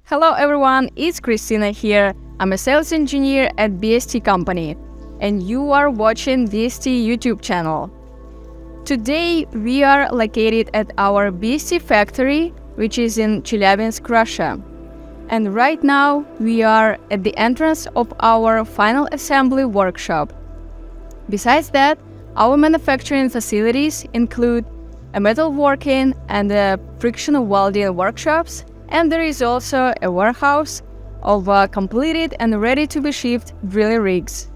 Hello everyone, it's Christina here. I'm a sales engineer at BST company, and you are watching BST YouTube channel. Today we are located at our BST factory, which is in Chelyabinsk, Russia. And right now we are at the entrance of our final assembly workshop. Besides that, our manufacturing facilities include a metalworking and a friction welding workshops, and there is also a warehouse of completed and ready-to-be shipped drilling rigs.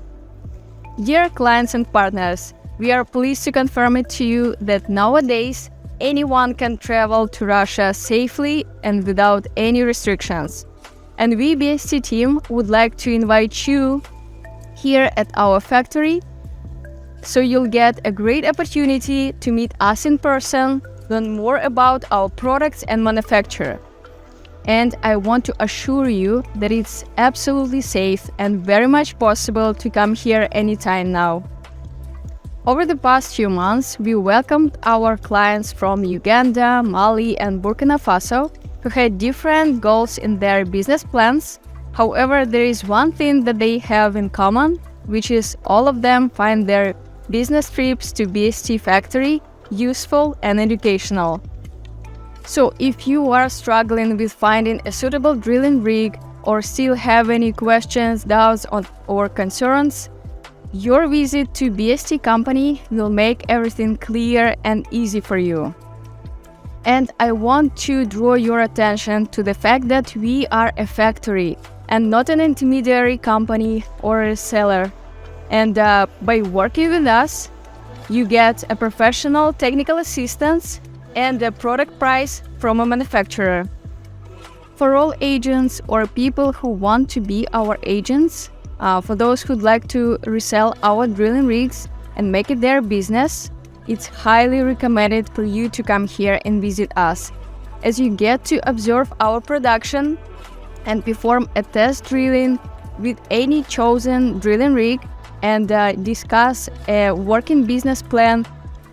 Dear clients and partners, we are pleased to confirm it to you that nowadays anyone can travel to Russia safely and without any restrictions. And we, BST team, would like to invite you here at our factory, so you'll get a great opportunity to meet us in person, learn more about our products and manufacture. And I want to assure you that it's absolutely safe and very much possible to come here anytime now. Over the past few months, we welcomed our clients from Uganda, Mali, and Burkina Faso who had different goals in their business plans. However, there is one thing that they have in common, which is all of them find their business trips to BST factory useful and educational. So if you are struggling with finding a suitable drilling rig or still have any questions, doubts, or concerns, your visit to BST company will make everything clear and easy for you. And I want to draw your attention to the fact that we are a factory and not an intermediary company or a seller. And by working with us, you get a professional technical assistance and a product price from a manufacturer. For all agents or people who want to be our agents, for those who'd like to resell our drilling rigs and make it their business, it's highly recommended for you to come here and visit us, as you get to observe our production and perform a test drilling with any chosen drilling rig and discuss a working business plan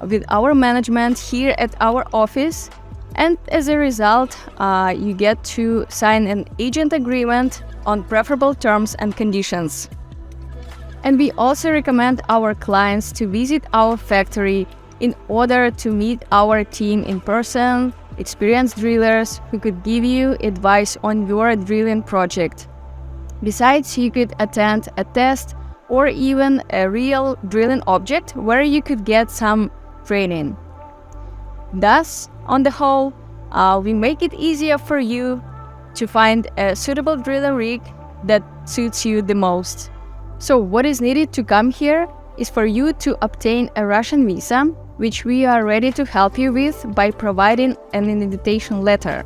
with our management here at our office. And as a result, you get to sign an agent agreement on preferable terms and conditions. And we also recommend our clients to visit our factory in order to meet our team in person, experienced drillers who could give you advice on your drilling project. Besides, you could attend a test or even a real drilling object where you could get some training. Thus, on the whole, we make it easier for you to find a suitable drilling rig that suits you the most. So what is needed to come here is for you to obtain a Russian visa, which we are ready to help you with by providing an invitation letter.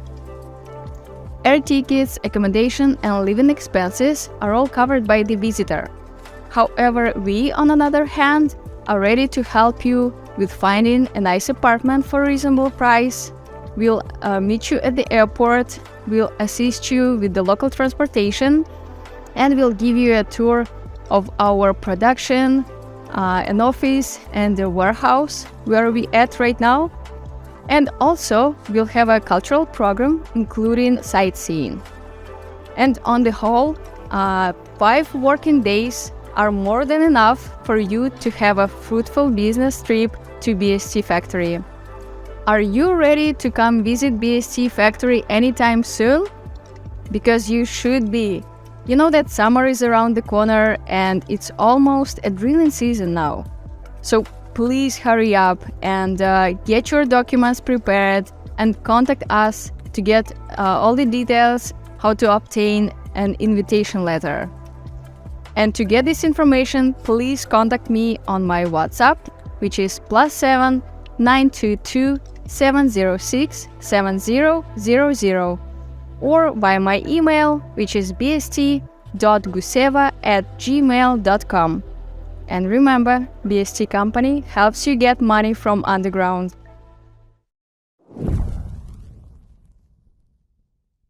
Air tickets, accommodation, and living expenses are all covered by the visitor. However, we, on the other hand, are ready to help you with finding a nice apartment for a reasonable price. We'll meet you at the airport, we'll assist you with the local transportation, and we'll give you a tour of our production, an office, and a warehouse where we at right now. And also, we'll have a cultural program including sightseeing. And on the whole, 5 working days are more than enough for you to have a fruitful business trip to BST factory. Are you ready to come visit BST factory anytime soon? Because you should be. You know that summer is around the corner and it's almost a drilling season now. So please hurry up and get your documents prepared and contact us to get all the details how to obtain an invitation letter. And to get this information, please contact me on my WhatsApp, which is +7 922 706 7000, or by my email, which is bst.guseva@gmail.com. And remember, BST company helps you get money from underground.